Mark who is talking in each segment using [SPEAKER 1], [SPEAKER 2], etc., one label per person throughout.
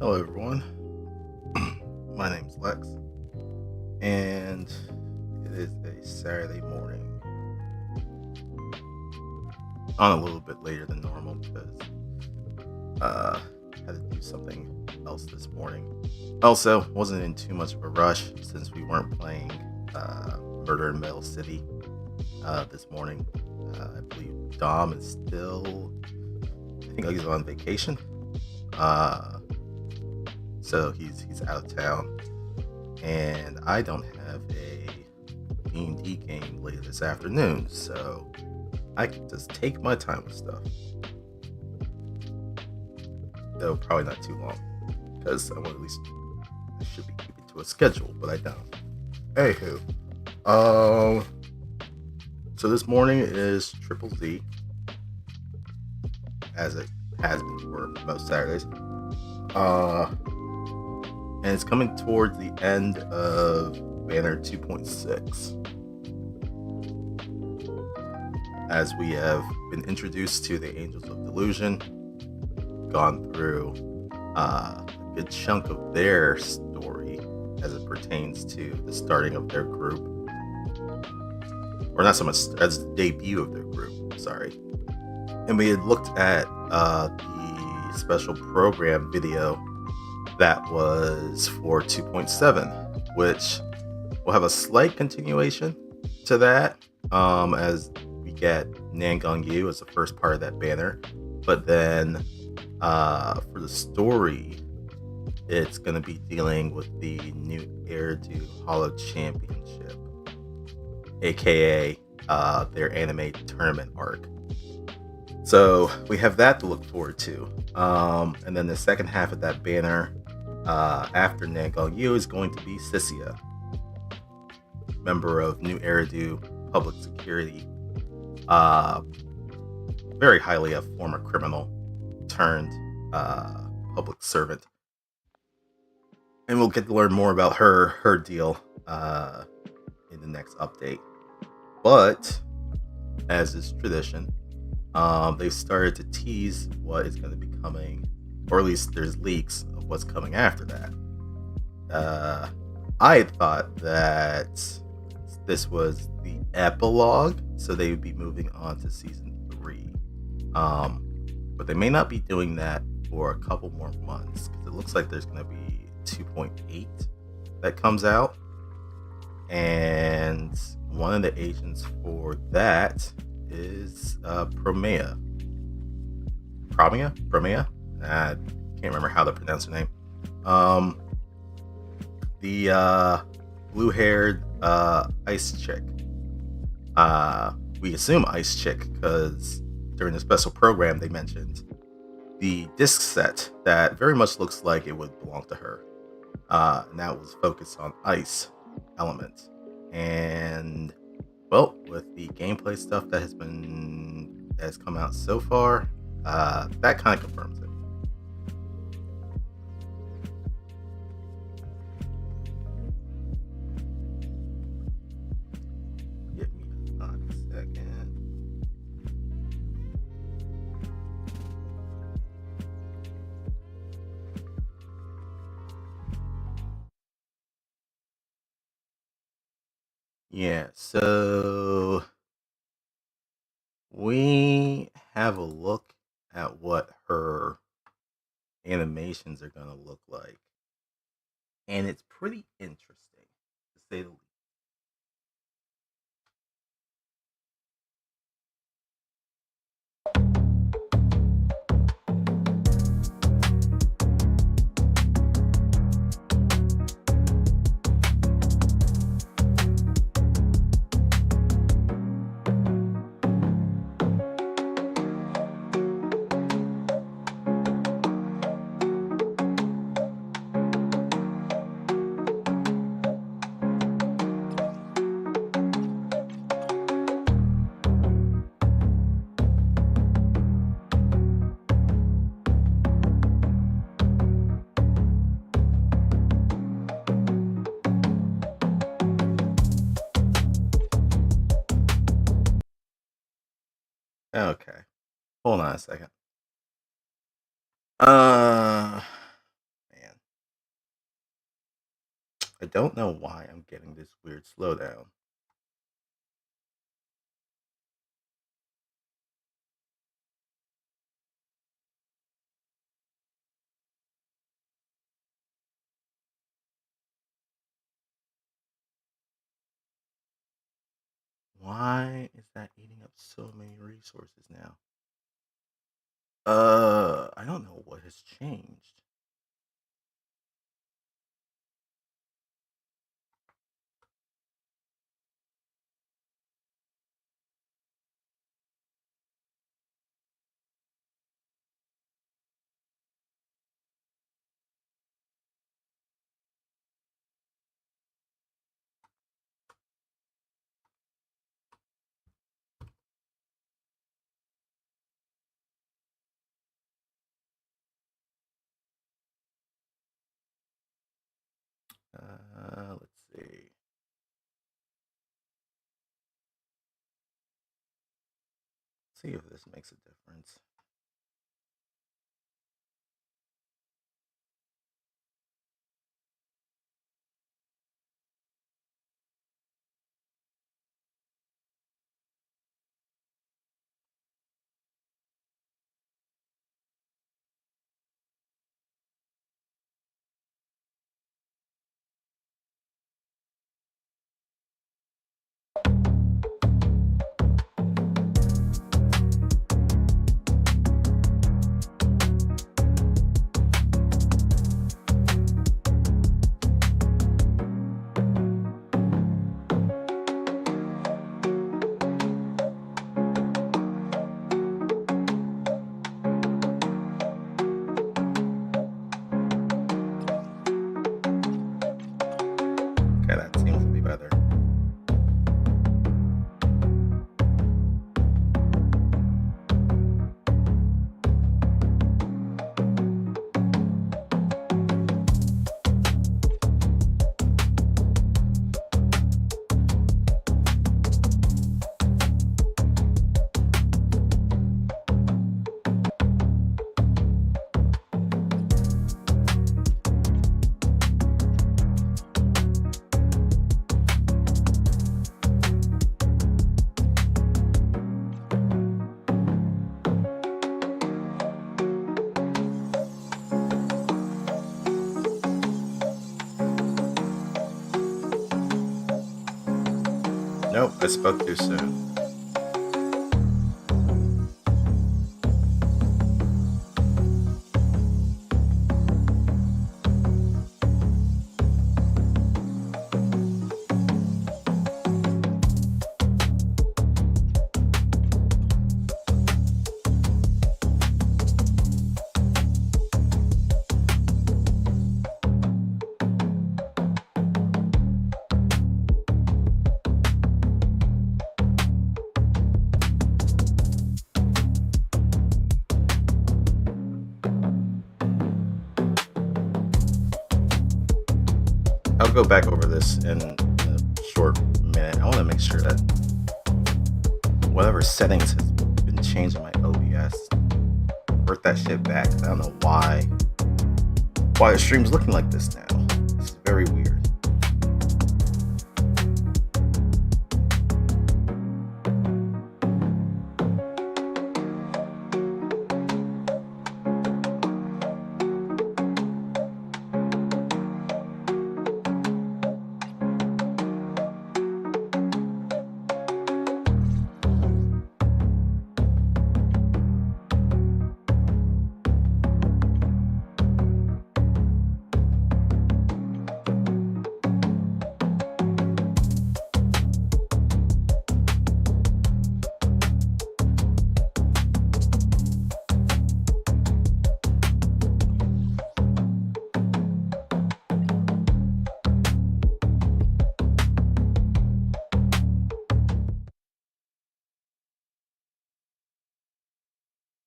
[SPEAKER 1] Hello, everyone. My name's Lex, and it is a Saturday morning. On a little bit later than normal because had to do something else this morning. Also, wasn't in too much of a rush since we weren't playing Murder in Metal City this morning. I believe Dom is still, I think he's on vacation. So he's out of town, and I don't have a D&D game later this afternoon, so I can just take my time with stuff. Though probably not too long, because I should be keeping to a schedule, but I don't. Anywho, so this morning is Triple Z, as it has been for most Saturdays. And it's coming towards the end of Banner 2.6. As we have been introduced to the Angels of Delusion, gone through a good chunk of their story as it pertains to the starting of their group. Or not so much as the debut of their group, sorry. And we had looked at the special program video that was for 2.7, which will have a slight continuation to that, as we get Nangang Yu as the first part of that banner. But then for the story, it's going to be dealing with the new Eridu Hollow Championship, aka their anime tournament arc. So we have that to look forward to. And then the second half of that banner, after Nangang Yu, is going to be Sisia, member of New Eridu Public Security, very highly a former criminal turned public servant. And we'll get to learn more about her deal in the next update. But, as is tradition, they've started to tease what is going to be coming, or at least there's leaks of what's coming after that. I thought that this was the epilogue, so they would be moving on to season 3. But they may not be doing that for a couple more months, because it looks like there's going to be 2.8 that comes out, and one of the agents for that is Promea. I can't remember how to pronounce her name. The blue-haired ice chick. We assume ice chick because during the special program they mentioned the disc set that very much looks like it would belong to her. And that was focused on ice elements. And well, with the gameplay stuff that has come out so far, that kind of confirms it. Give me a second. Yeah, so we have a look at what her animations are going to look like. And it's pretty interesting, to say the least. Okay. Hold on a second. Man. I don't know why I'm getting this weird slowdown. Why is that eating up so many resources now? I don't know what has changed. Let's see. See if this makes a difference. Okay, that seems to be better. Nope, I spoke too soon. I'll go back over this in a short minute. I want to make sure that whatever settings has been changed in my OBS, revert that shit back. I don't know why the stream's looking like this now. This is very weird.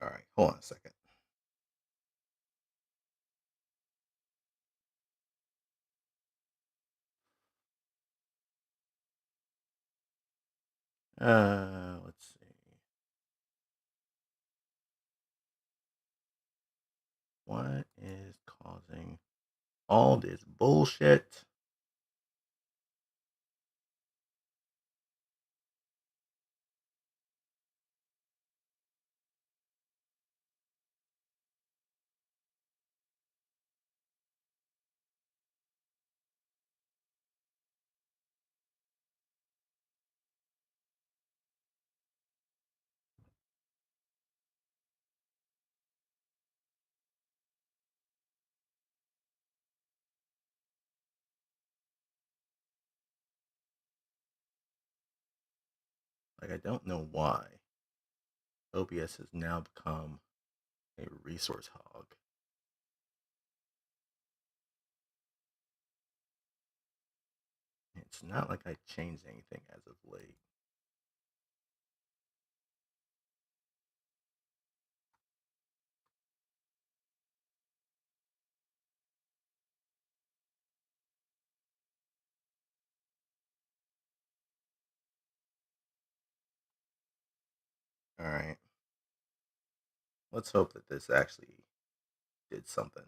[SPEAKER 1] All right, hold on a second. Let's see. What is causing all this bullshit? Like, I don't know why OBS has now become a resource hog. It's not like I changed anything as of late. All right. Let's hope that this actually did something.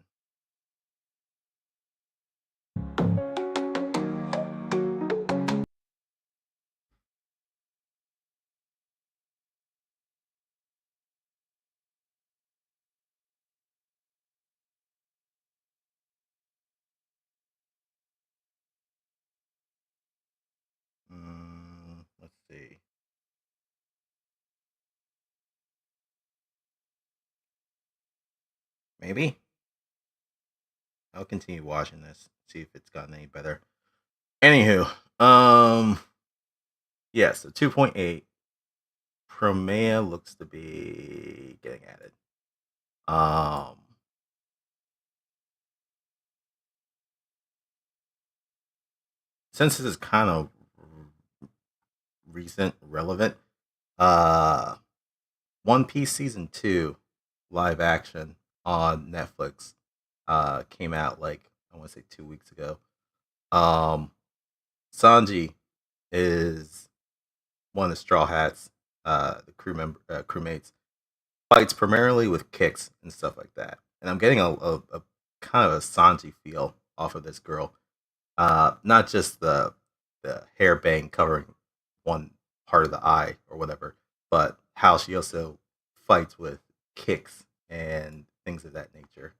[SPEAKER 1] Let's see. Maybe I'll continue watching this, see if it's gotten any better. Anywho, yeah, so 2.8 Promea looks to be getting added. Since this is kind of recent, relevant, One Piece season 2 live action on Netflix came out like I want to say 2 weeks ago. Sanji is one of the Straw Hats, the crewmates, fights primarily with kicks and stuff like that. And I'm getting a kind of a Sanji feel off of this girl. Not just the hair bang covering one part of the eye or whatever, but how she also fights with kicks and things of that nature.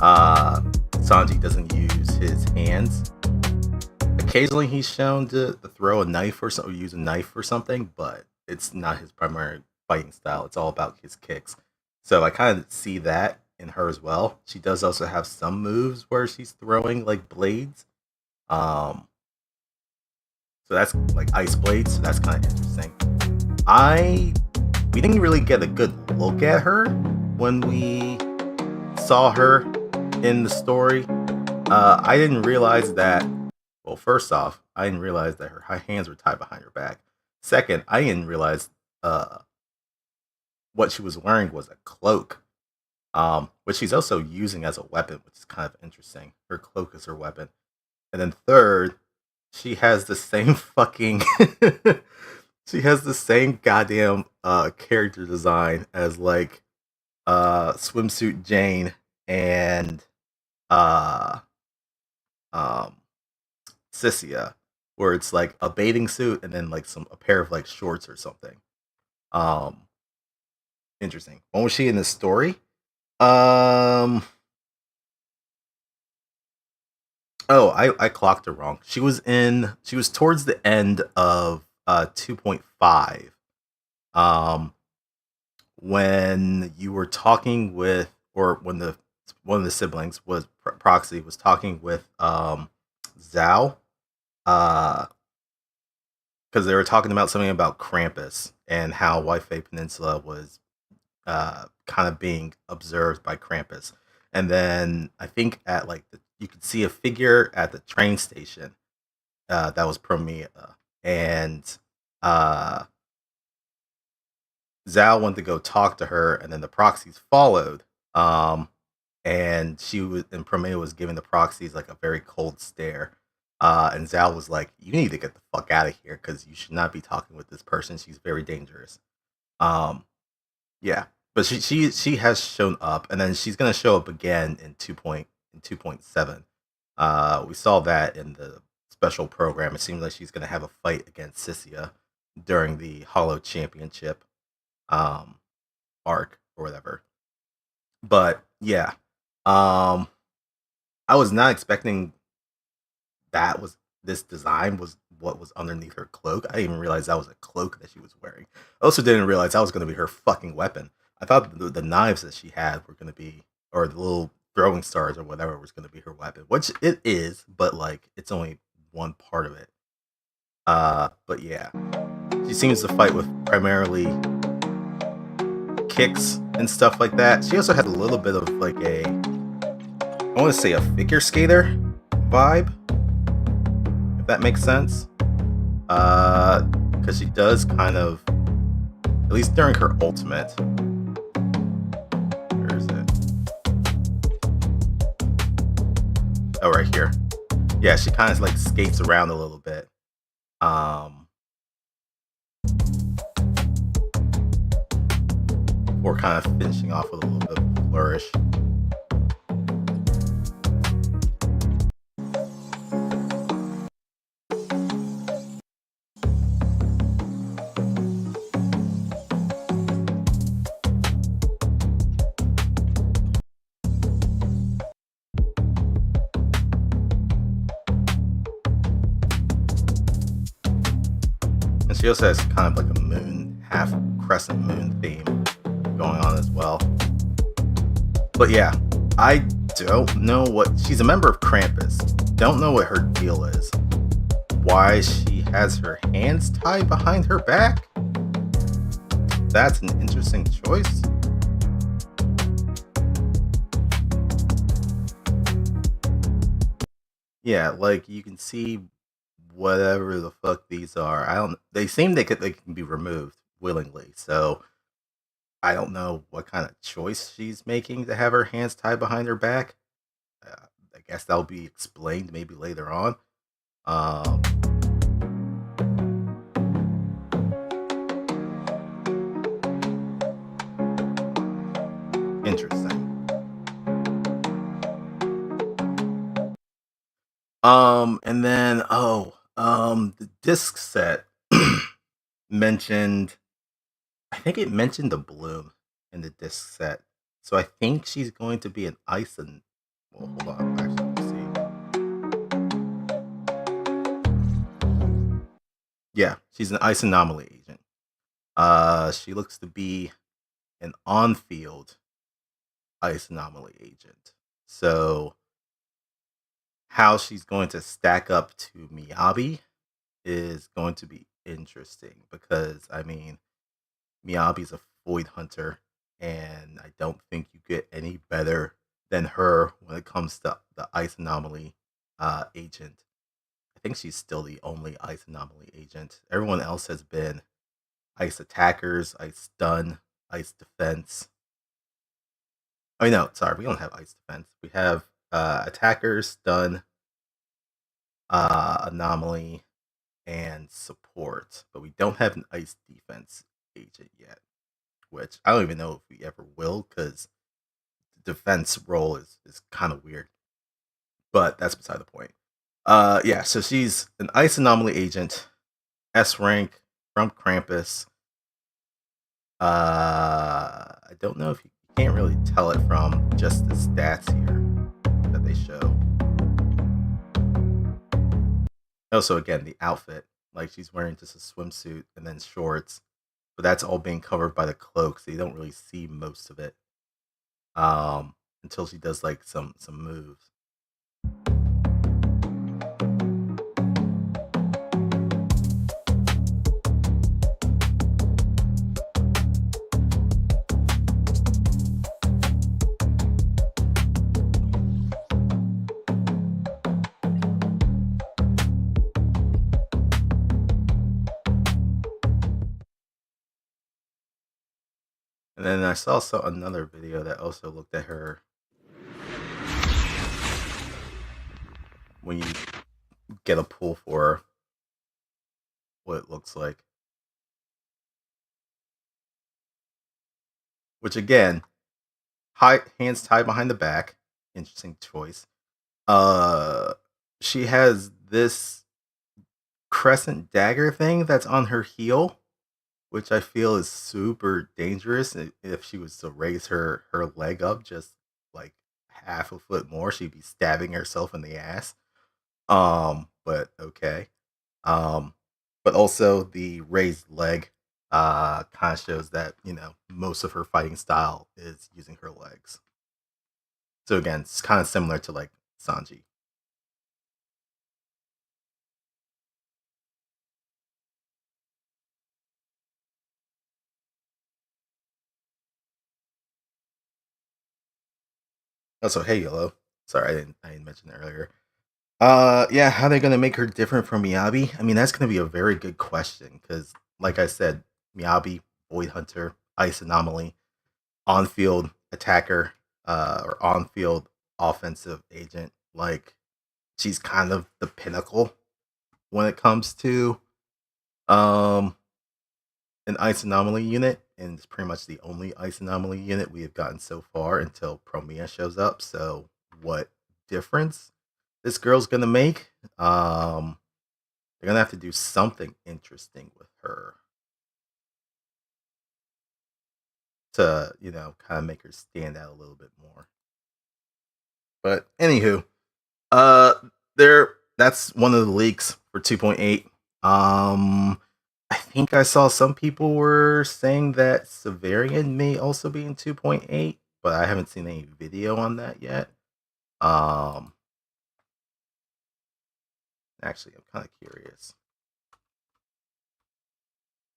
[SPEAKER 1] Sanji doesn't use his hands. Occasionally, he's shown to throw a knife or something, use a knife or something, but it's not his primary fighting style. It's all about his kicks. So I kind of see that in her as well. She does also have some moves where she's throwing like blades. So that's like ice blades. So that's kind of interesting. We didn't really get a good look at her when we saw her in the story. I didn't realize that. Well, first off, I didn't realize that her hands were tied behind her back. Second, I didn't realize what she was wearing was a cloak, which she's also using as a weapon, which is kind of interesting. Her cloak is her weapon. And then third, she has the same fucking she has the same goddamn character design as like swimsuit Jane and um Sissia, where it's like a bathing suit and then like a pair of like shorts or something. Um Interesting. When was she in the story? Um Oh, I clocked her wrong. She was towards the end of 2.5. Um when you were talking with, or when the one of the siblings was Proxy was talking with Zhao, because they were talking about something about Krampus and how White Peninsula was kind of being observed by Krampus. And then I think at like you could see a figure at the train station that was Promea, and uh, Zhao went to go talk to her, and then the Proxies followed. And Promea was giving the Proxies like a very cold stare. And Zhao was like, "You need to get the fuck out of here because you should not be talking with this person. She's very dangerous." Um, yeah, but she has shown up, and then she's gonna show up again in 2.7. We saw that in the special program. It seems like she's gonna have a fight against Sissia during the Hollow Championship arc or whatever. But yeah, um, I was not expecting that was this design was what was underneath her cloak. I didn't even realize that was a cloak that she was wearing. I also didn't realize that was going to be her fucking weapon. I thought the knives that she had were going to be, or the little throwing stars or whatever was going to be her weapon, which it is, but like it's only one part of it. But yeah, she seems to fight with primarily kicks and stuff like that. She also has a little bit of like I want to say a figure skater vibe, if that makes sense. Because she does kind of, at least during her ultimate. Where is it? Oh, right here. Yeah, she kind of like skates around a little bit. Or kind of finishing off with a little bit of a flourish. And she also has kind of like a moon, half crescent moon theme going on as well. But yeah, I don't know what she's a member of Krampus. Don't know what her deal is. Why she has her hands tied behind her back? That's an interesting choice. Yeah, like you can see whatever the fuck these are. I don't. They seem they can be removed willingly. So I don't know what kind of choice she's making to have her hands tied behind her back. I guess that'll be explained maybe later on. Um, Interesting. And then the disc set mentioned. I think it mentioned the bloom in the disc set, so I think she's going to be an ice and. Well, hold on. Actually, let me see. Yeah, she's an ice anomaly agent. She looks to be an on-field ice anomaly agent. So how she's going to stack up to Miyabi is going to be interesting because I mean Miyabi's a void hunter, and I don't think you get any better than her when it comes to the ice anomaly agent. I think she's still the only ice anomaly agent. Everyone else has been ice attackers, ice stun, ice defense. Oh no, sorry, we don't have ice defense. We have attackers, stun, anomaly, and support, but we don't have an ice defense agent yet. Which I don't even know if we ever will, because the defense role is kind of weird. But that's beside the point. Yeah, so she's an ice anomaly agent, S rank from Krampus. I don't know if you can't really tell it from just the stats here that they show. Also, again, the outfit, like she's wearing just a swimsuit and then shorts, but that's all being covered by the cloak, so you don't really see most of it until she does like some moves. And then I saw another video that also looked at her when you get a pull for her, what it looks like. Which again, hands tied behind the back. Interesting choice. Uh, she has this crescent dagger thing that's on her heel, which I feel is super dangerous. If she was to raise her leg up just like half a foot more, she'd be stabbing herself in the ass. But okay. Um, but also the raised leg kind of shows that, most of her fighting style is using her legs. So again, it's kind of similar to like Sanji. Also, hey, Yellow. Sorry, I didn't mention that earlier. Yeah, how they gonna make her different from Miyabi? I mean, that's gonna be a very good question because, like I said, Miyabi, Void Hunter, Ice Anomaly, on-field attacker, or on-field offensive agent. Like, she's kind of the pinnacle when it comes to um an Ice Anomaly unit, and it's pretty much the only Ice Anomaly unit we have gotten so far until Promia shows up. So, what difference this girl's gonna make? They're gonna have to do something interesting with her to, kind of make her stand out a little bit more. But anywho, uh, there. That's one of the leaks for 2.8. I think I saw some people were saying that Severian may also be in 2.8, but I haven't seen any video on that yet. Um, Actually, I'm kind of curious.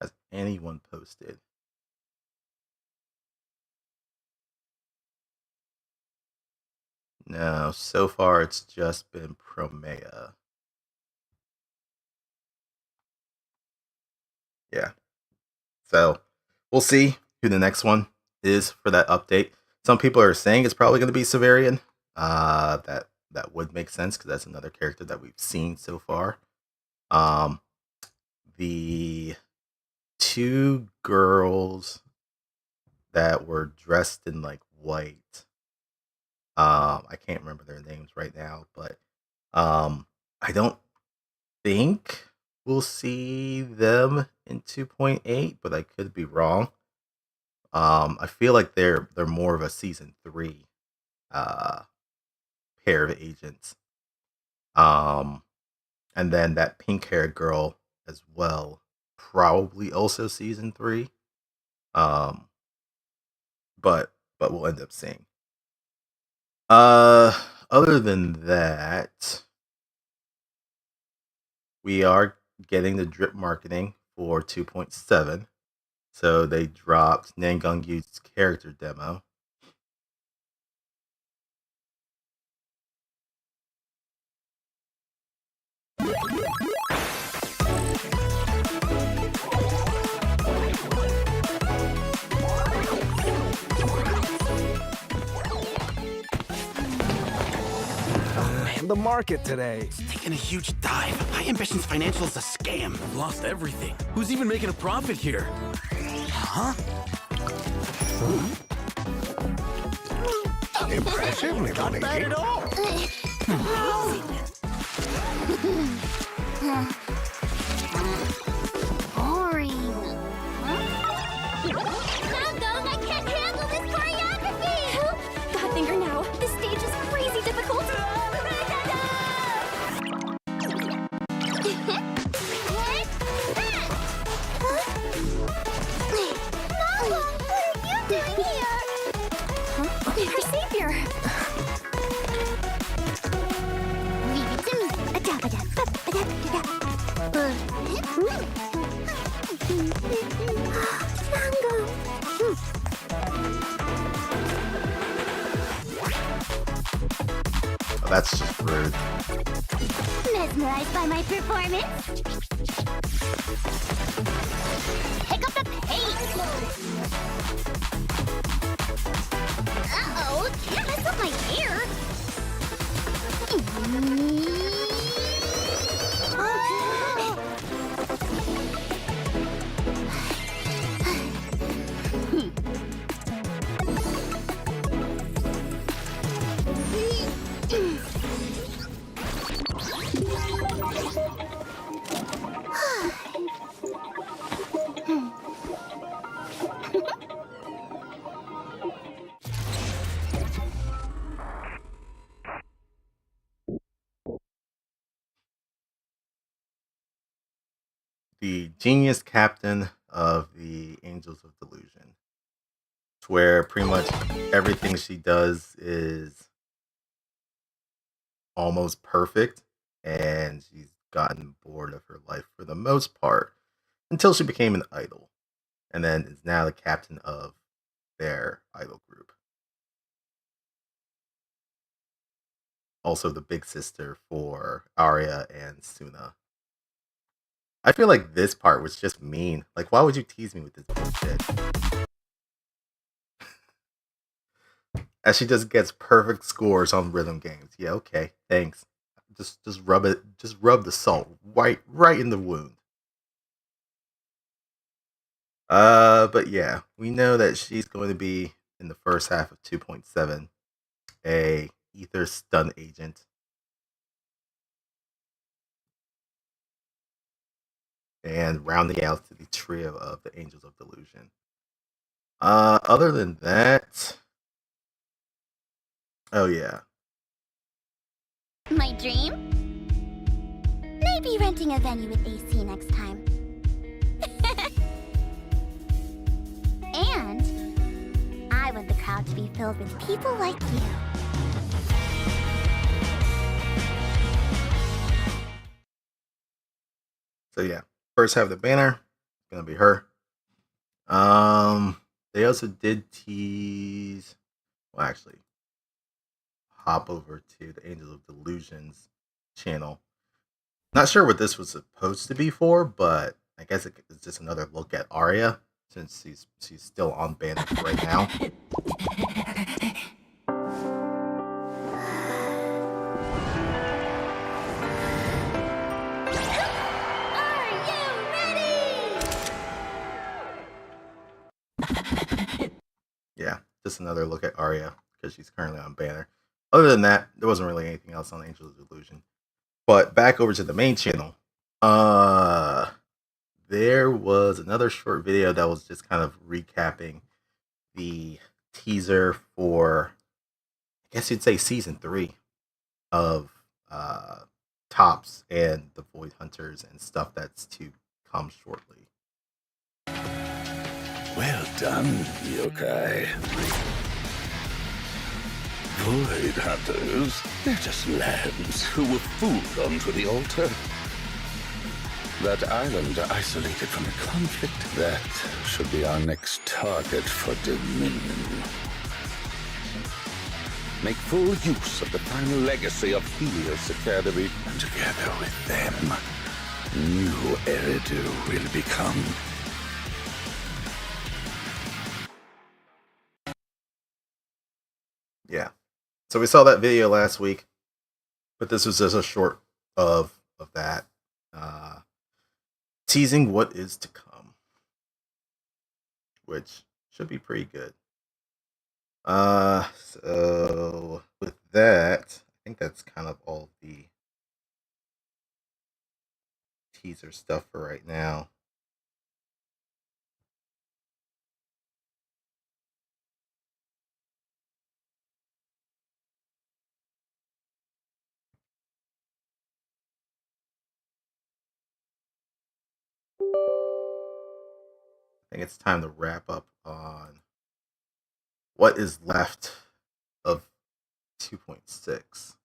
[SPEAKER 1] Has anyone posted? No, so far it's just been Promea. Yeah. So we'll see who the next one is for that update. Some people are saying it's probably going to be Severian. That would make sense because that's another character that we've seen so far. The two girls that were dressed in like white. I can't remember their names right now, but I don't think we'll see them in 2.8, but I could be wrong. I feel like they're more of a season 3 uh pair of agents. Um and then that pink haired girl as well, probably also season 3. Um but we'll end up seeing. Uh Other than that, we are getting the drip marketing for 2.7. So they dropped Nangongyu's character demo.
[SPEAKER 2] Man, the market today.
[SPEAKER 3] It's taking a huge dive. High Ambition's financial is a scam.
[SPEAKER 4] I've lost everything. Who's even making a profit here?
[SPEAKER 3] Huh?
[SPEAKER 2] Impressively
[SPEAKER 3] Not bad at all.
[SPEAKER 5] Boring. Mango, I can't handle this choreography! Help! God, thinker now. This stage is crazy difficult. Mama, what are you doing here? Our savior! Leave it to me. Mango!
[SPEAKER 1] Oh, that's just rude.
[SPEAKER 5] Mesmerized by my performance? Pick up the pace! Uh-oh, can't mess up my hair!
[SPEAKER 1] The genius captain of the Angels of Delusion. It's where pretty much everything she does is almost perfect, and she's gotten bored of her life for the most part until she became an idol, and then is now the captain of their idol group. also the big sister for Arya and Suna. I feel like this part was just mean. Like, why would you tease me with this bullshit? As she just gets perfect scores on rhythm games. Yeah, okay, thanks. Just rub it. Just rub the salt right in the wound. But yeah, we know that she's going to be in the first half of 2.7, a ether stun agent. And rounding out to the trio of the Angels of Delusion. Other than that, oh yeah,
[SPEAKER 5] My dream? Maybe renting a venue with AC next time. And I want the crowd to be filled with people like you.
[SPEAKER 1] so yeah, first half of the banner gonna be her. They also did tease. Well, actually, hop over to the Angels of Delusions channel. Not sure what this was supposed to be for, but I guess it's just another look at Arya since she's still on banner right now.
[SPEAKER 5] Are you ready?
[SPEAKER 1] Yeah, just another look at Arya because she's currently on banner. Other than that, there wasn't really anything else on Angels of Delusion. But back over to the main channel. There was another short video that was just kind of recapping the teaser for, I guess you'd say, season 3 of Tops and the Void Hunters and stuff that's to come shortly.
[SPEAKER 6] Well done, yokai. Void Hunters, they're just lambs who were fooled onto the altar. That island isolated from the conflict, that should be our next target for Dominion. Make full use of the final legacy of Helios Academy, and together with them, new Eridu will become.
[SPEAKER 1] Yeah. So we saw that video last week, but this was just a short of that. Teasing what is to come, which should be pretty good. So with that, I think that's kind of all the teaser stuff for right now. I think it's time to wrap up on what is left of 2.6.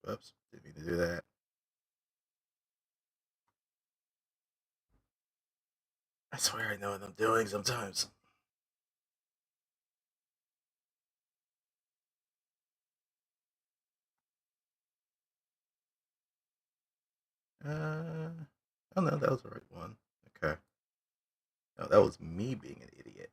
[SPEAKER 1] Whoops, didn't mean to do that. I swear I know what I'm doing sometimes. Oh no, that was the right one. Okay. No, that was me being an idiot.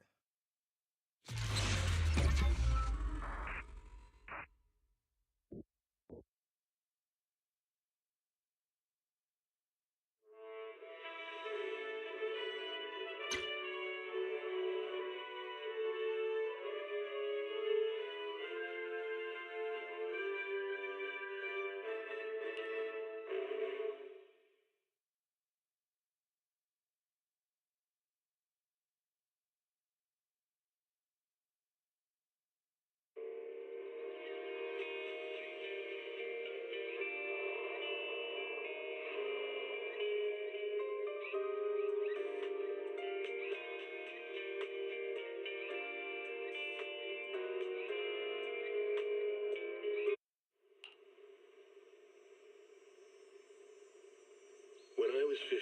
[SPEAKER 7] was 15,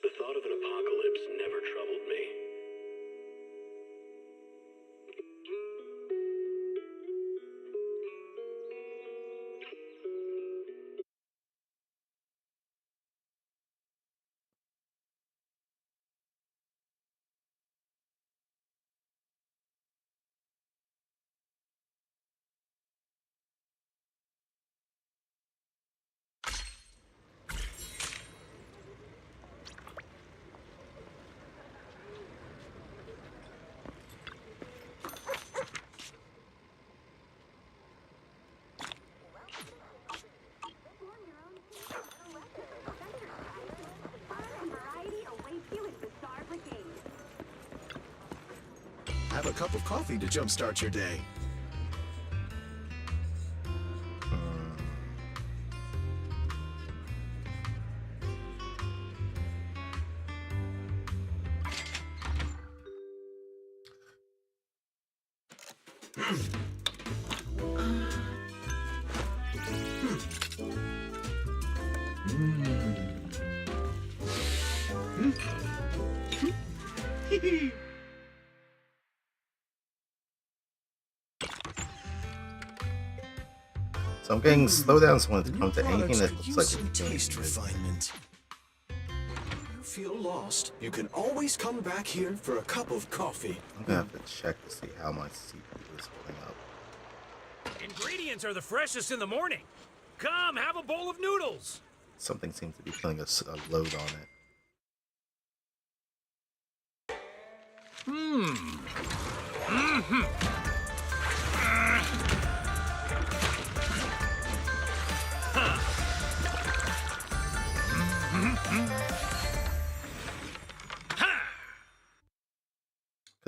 [SPEAKER 7] the thought of an apocalypse never troubled me.
[SPEAKER 2] Have a cup of coffee to jumpstart your day.
[SPEAKER 1] So I'm getting slowdowns when it comes to anything that
[SPEAKER 2] Products
[SPEAKER 1] looks
[SPEAKER 2] could
[SPEAKER 1] like
[SPEAKER 2] use
[SPEAKER 1] a
[SPEAKER 2] some
[SPEAKER 1] game.
[SPEAKER 2] taste refinement. You feel lost? You can always come back here for a cup of coffee.
[SPEAKER 1] I'm gonna have to check to see how my CPU is pulling up.
[SPEAKER 4] Ingredients are the freshest in the morning. Come, have a bowl of noodles.
[SPEAKER 1] Something seems to be putting a load on it.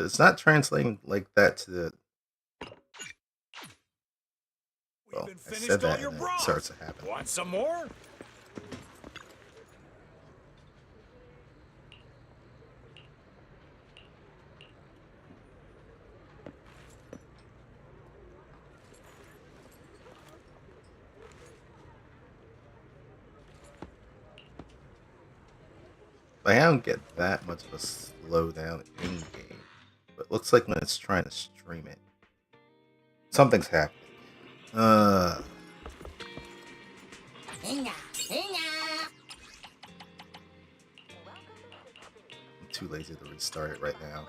[SPEAKER 1] It's not translating like that to the. Well, I said that and it starts to happen.
[SPEAKER 4] Want some more?
[SPEAKER 1] I don't get that much of a slowdown in game, but it looks like when it's trying to stream it, something's happening. I'm too lazy to restart it right now.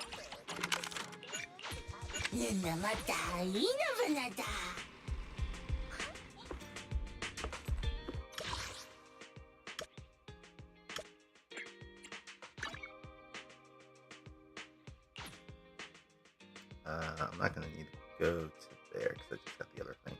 [SPEAKER 1] I'm not going to need to go to there because I just got the other thing.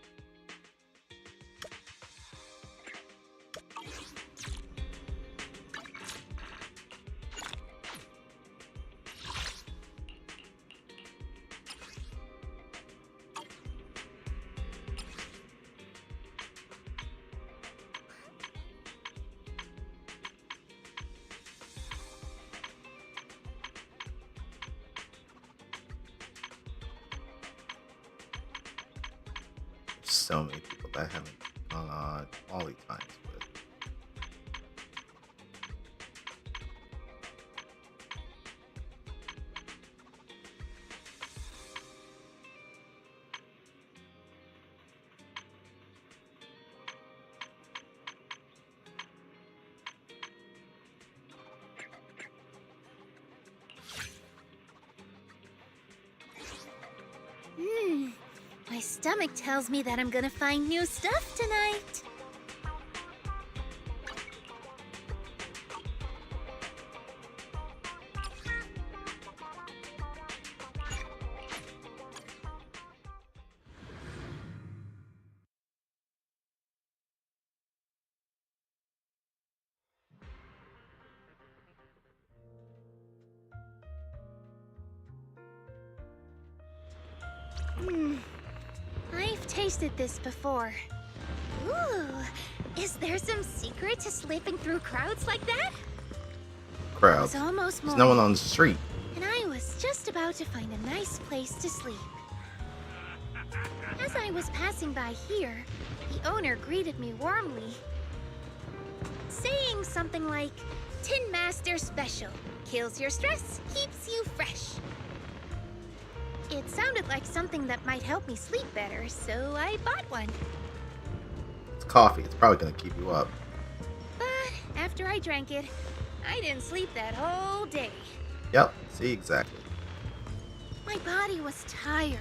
[SPEAKER 1] So many people that I haven't gone on quality times with.
[SPEAKER 5] My stomach tells me that I'm gonna find new stuff tonight. I've tasted this before. Ooh, is there some secret to slipping through crowds like that?
[SPEAKER 1] Crowds.
[SPEAKER 5] It's almost
[SPEAKER 1] There's
[SPEAKER 5] morning,
[SPEAKER 1] no one on the street.
[SPEAKER 5] and I was just about to find a nice place to sleep. As I was passing by here, the owner greeted me warmly, saying something like Tin Master Special. Kills your stress, keeps you fresh. It sounded like something that might help me sleep better, so I bought one.
[SPEAKER 1] It's coffee. It's probably going to keep you up.
[SPEAKER 5] But after I drank it, I didn't sleep that whole day.
[SPEAKER 1] Yep. See, exactly.
[SPEAKER 5] My body was tired,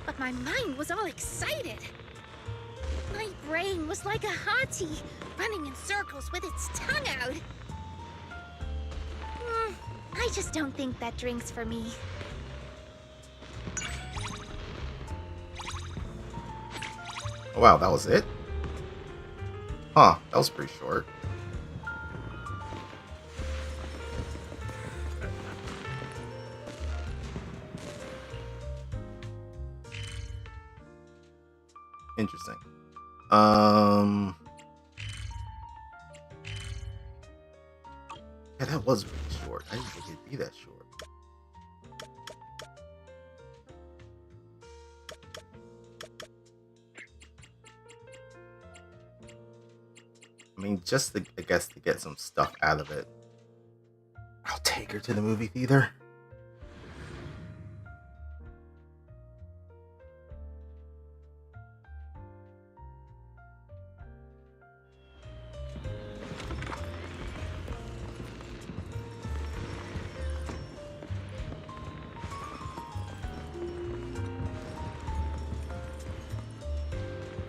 [SPEAKER 5] but my mind was all excited. My brain was like a hottie, running in circles with its tongue out. I just don't think that drink's for me.
[SPEAKER 1] Oh, wow, that was it? Huh, that was pretty short. Interesting. Yeah, that was really short. I didn't think it'd be that short. I mean, just to, I guess, to get some stuff out of it. I'll take her to the movie theater.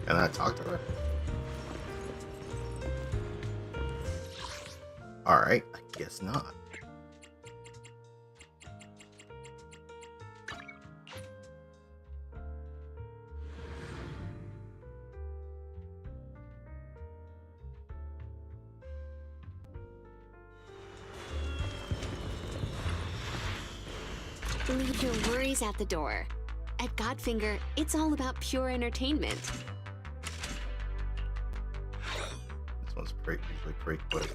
[SPEAKER 1] Can I talk to her? Alright, I guess not.
[SPEAKER 8] Leave your worries at the door. At Godfinger, it's all about pure entertainment.
[SPEAKER 1] This one's usually pretty quick.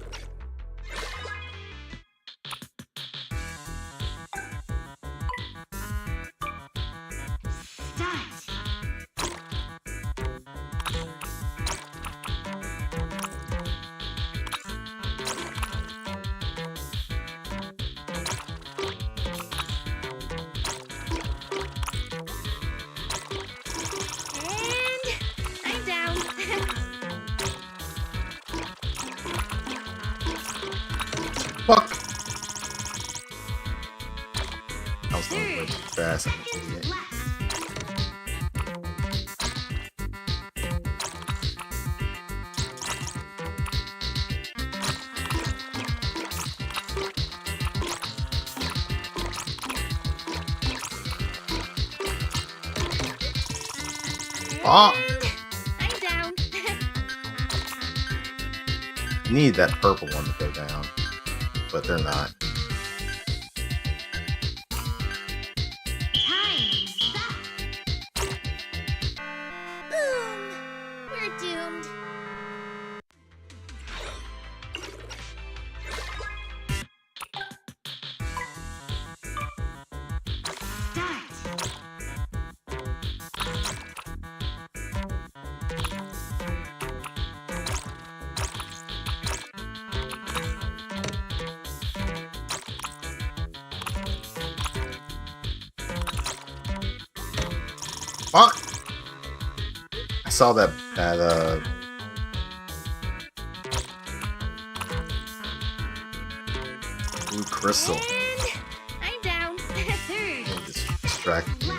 [SPEAKER 1] Fuck! I was going way too fast. I'm an idiot. Oh!
[SPEAKER 5] I'm down.
[SPEAKER 1] Need that purple one to go down, but they're not.
[SPEAKER 5] Boom! We're doomed.
[SPEAKER 1] Fuck! I saw that blue crystal.
[SPEAKER 5] And I'm down.
[SPEAKER 1] It just distracted me.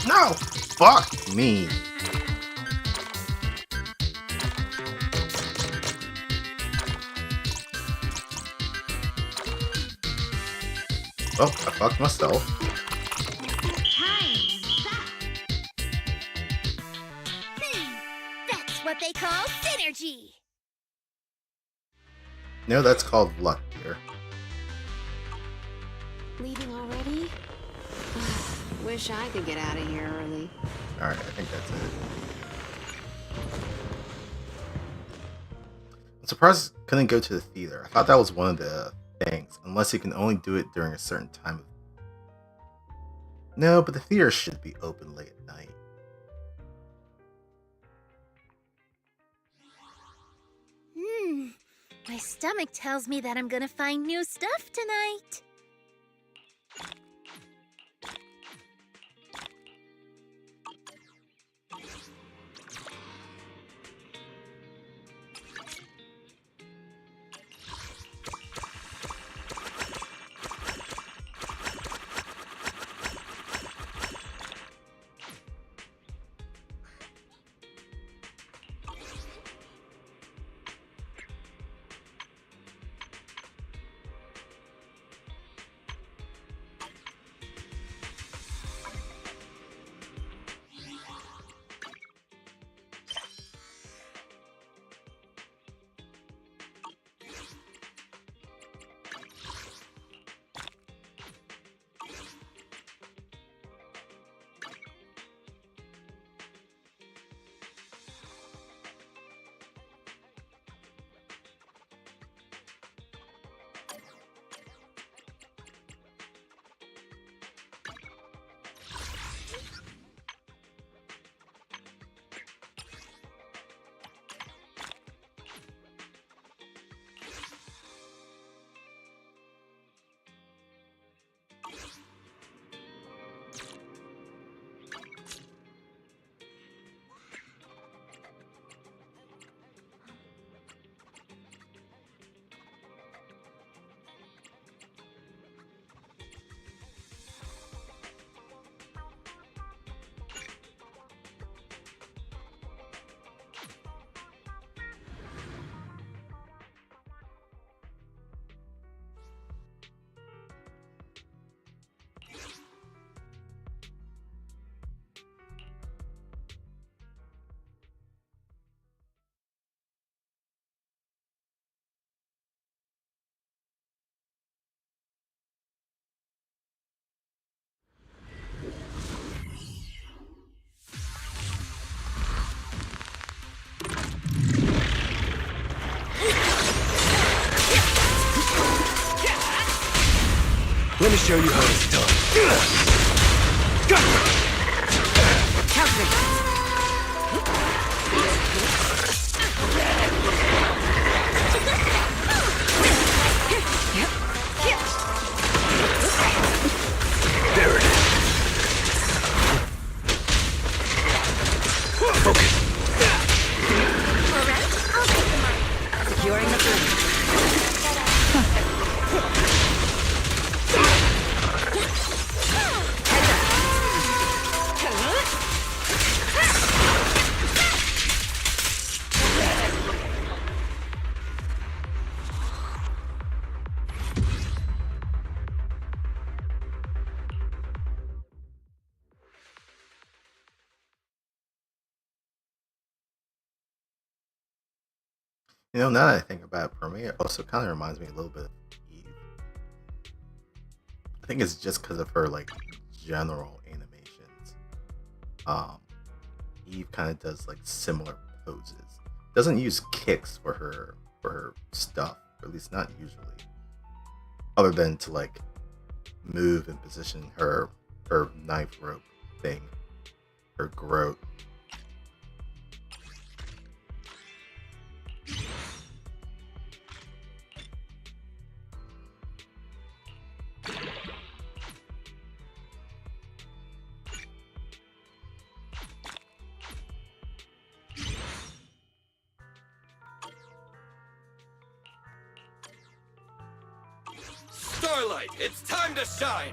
[SPEAKER 1] No! Fuck me. Oh, I fucked myself.
[SPEAKER 5] That's what they call synergy.
[SPEAKER 1] No, that's called luck, dear.
[SPEAKER 8] Leaving already? Wish I could get out of here early.
[SPEAKER 1] Alright, I think that's it. I'm surprised it couldn't go to the theater. I thought that was one of the things, unless you can only do it during a certain time. No, but the theater should be open late at night.
[SPEAKER 5] My stomach tells me that I'm gonna find new stuff tonight.
[SPEAKER 2] Let me show you how it's done. There it is. Focus.
[SPEAKER 5] Alright, I'll take the mark.
[SPEAKER 9] Securing the food.
[SPEAKER 1] You know, now that I think about it, for me, it also kind of reminds me a little bit of Eve. I think it's just because of her like general animations. Eve kind of does like similar poses. Doesn't use kicks for her stuff, or at least not usually. Other than to like move and position her knife rope thing, her groat.
[SPEAKER 2] Starlight, it's time to shine!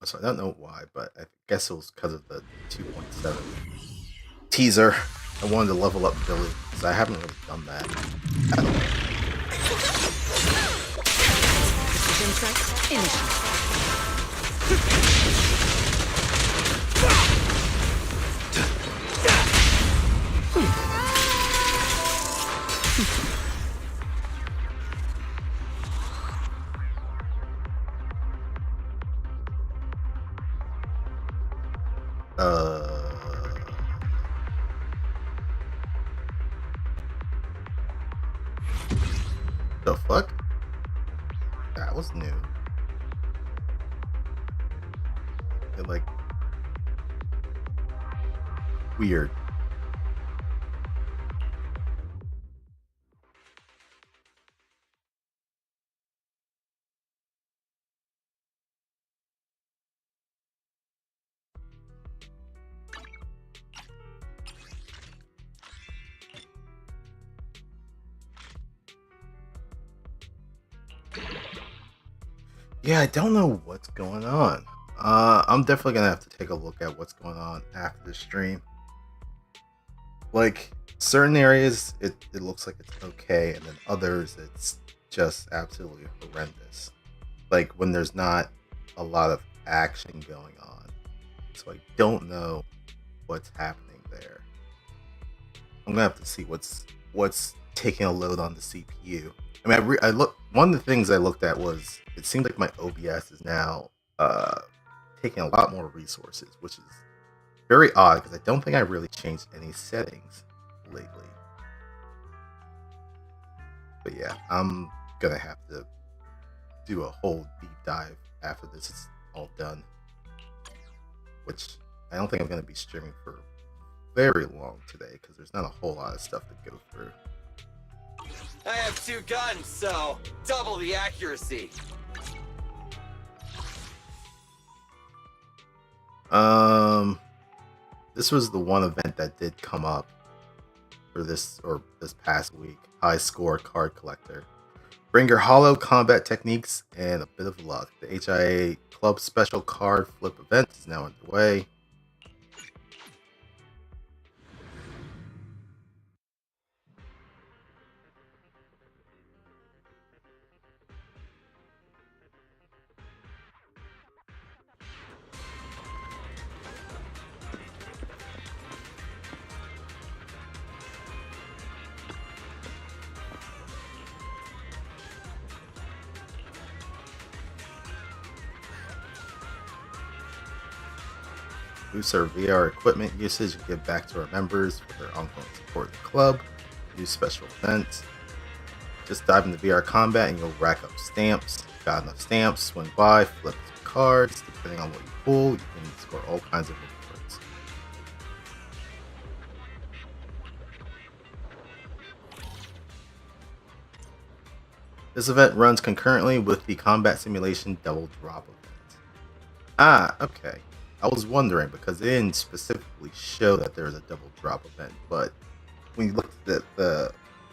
[SPEAKER 1] So I don't know why, but I guess it was because of the 2.7 teaser. I wanted to level up Billy, because I haven't really done that at all.
[SPEAKER 9] Precision strike initiated.
[SPEAKER 1] The fuck? That was new. And like weird. Yeah, I don't know what's going on. I'm definitely gonna have to take a look at what's going on after the stream. Like certain areas, it looks like it's okay, and then others, it's just absolutely horrendous. Like when there's not a lot of action going on, so I don't know what's happening there. I'm gonna have to see what's taking a load on the CPU. I mean, I look. One of the things I looked at was it seems like my OBS is now taking a lot more resources, which is very odd because I don't think I really changed any settings lately. But yeah, I'm gonna have to do a whole deep dive after this is all done, which I don't think I'm gonna be streaming for very long today because there's not a whole lot of stuff to go through.
[SPEAKER 10] I have 2 guns, so double the accuracy.
[SPEAKER 1] This was the one event that did come up for this past week. High score card collector. Bring your hollow combat techniques and a bit of luck. The HIA Club Special Card Flip event is now underway. Boost our VR equipment usage and give back to our members for their ongoing support of the club. Use special events. Just dive into VR combat and you'll rack up stamps. Got enough stamps, swing by, flip some cards. Depending on what you pull, you can score all kinds of rewards. This event runs concurrently with the Combat Simulation Double Drop event. Ah, okay. I was wondering because it didn't specifically show that there was a double drop event, but when you looked at the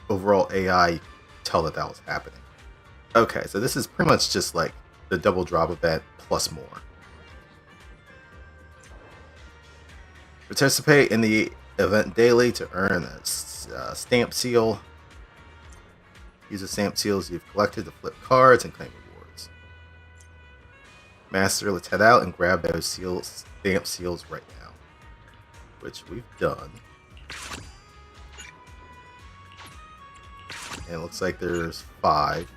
[SPEAKER 1] overall AI, you could tell that that was happening. Okay, so this is pretty much just like the double drop event plus more. Participate in the event daily to earn a stamp seal. Use the stamp seals you've collected to flip cards and claim rewards. Master, let's head out and grab those stamp seals right now, which we've done. And it looks like there's 5.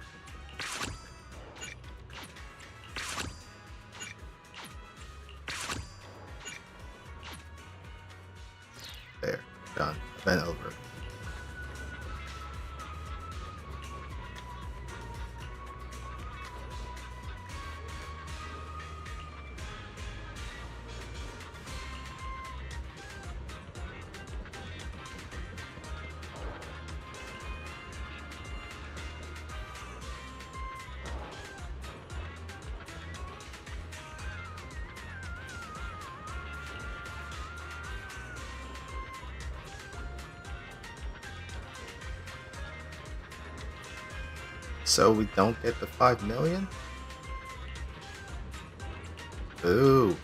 [SPEAKER 1] There, done. Event over. So we don't get the 5 million? Ooh.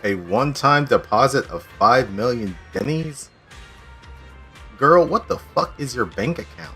[SPEAKER 1] A one-time deposit of 5 million guineas? Girl, what the fuck is your bank account?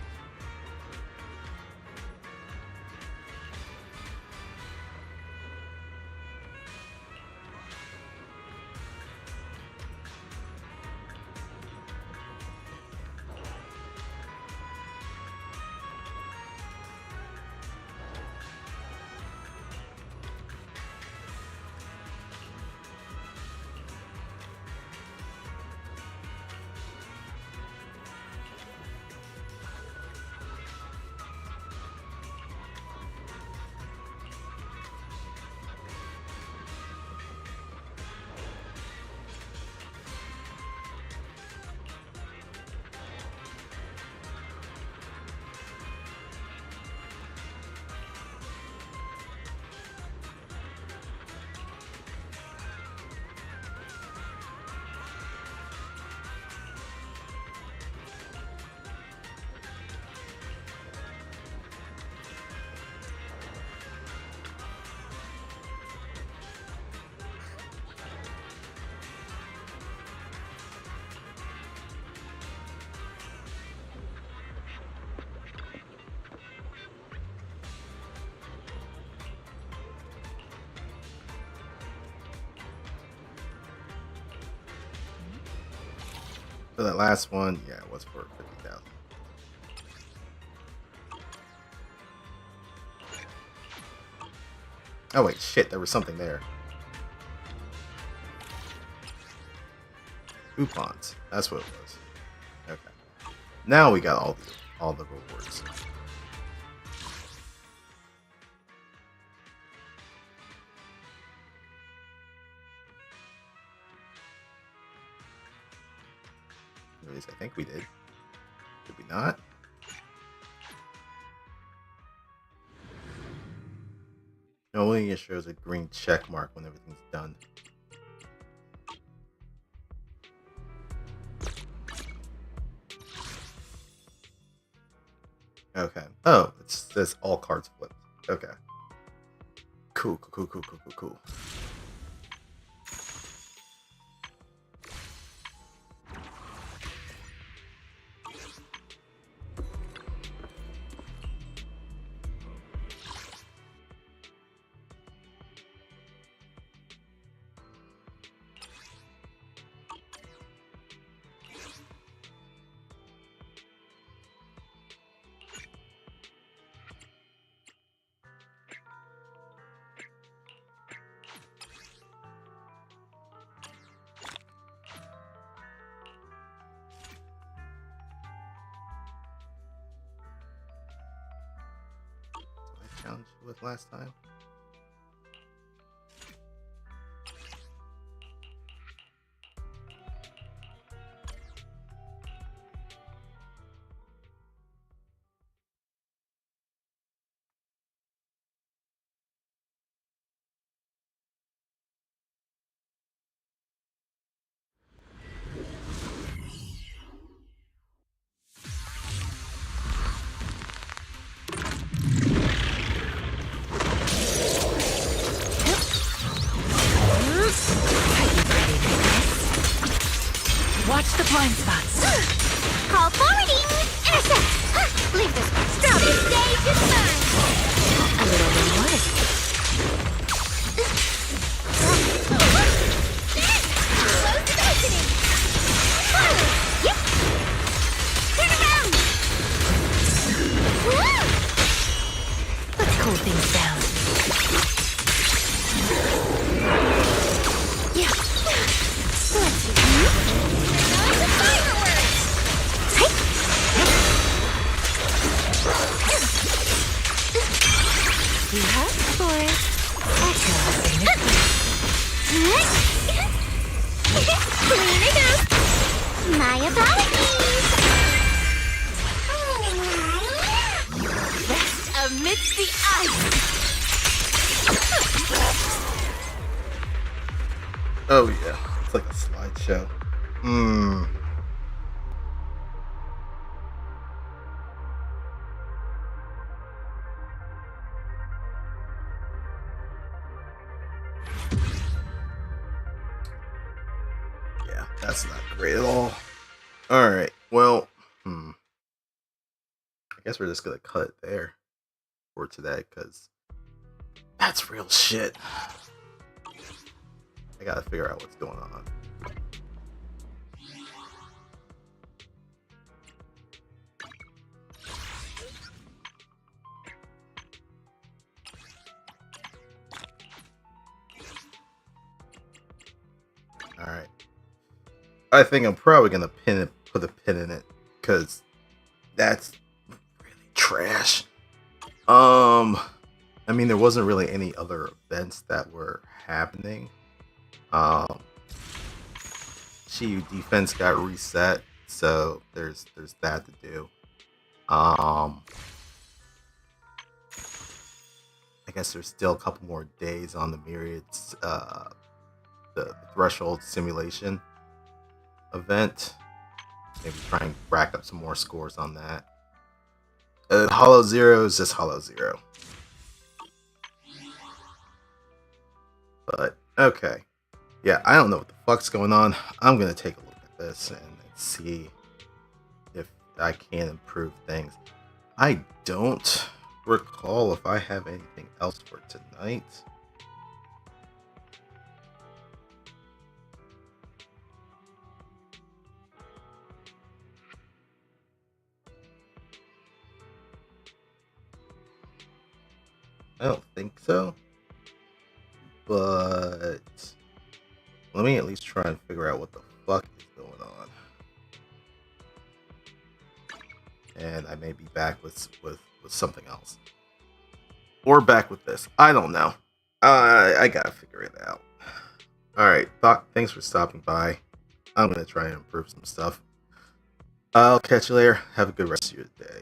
[SPEAKER 1] For that last one, yeah, it was for 50,000. Oh wait, shit, there was something there. Coupons. That's what it was. Okay. Now we got all the rewards. At least I think we did. Did we not? Only it shows a green check mark when everything's done. Okay. Oh, it says all cards flipped. Okay. Cool. Challenge with last time.
[SPEAKER 9] Watch the blind spots.
[SPEAKER 5] Call forwarding! Assets! Leave this stop the stage is mine!
[SPEAKER 9] A little reward.
[SPEAKER 5] Close the opening! Forward! Yep! Turn around! Woo!
[SPEAKER 9] Let's cool things down.
[SPEAKER 5] Yeah. Let's see. Turn on the fireworks! Hey!
[SPEAKER 9] You asked for it. Echo in
[SPEAKER 5] Clean it up! My apologies!
[SPEAKER 9] Rest amidst the ice.
[SPEAKER 1] Oh yeah, it's like a slideshow. That's not great at all. Alright, well, I guess we're just gonna cut it there for today, because that's real shit. I gotta figure out what's going on. Alright. I think I'm probably gonna put a pin in it, because that's really trash. I mean, there wasn't really any other events that were happening. Shiyu defense got reset, so there's that to do. I guess there's still a couple more days on the Myriad's the threshold simulation event. Maybe try and rack up some more scores on that. Hollow Zero is just Hollow Zero. But, okay. Yeah, I don't know what the fuck's going on. I'm gonna take a look at this and see if I can improve things. I don't recall if I have anything else for tonight. I don't think so. But let me at least try and figure out what the fuck is going on. And I may be back with something else. Or back with this. I don't know. I gotta figure it out. Alright, thanks for stopping by. I'm gonna try and improve some stuff. I'll catch you later. Have a good rest of your day.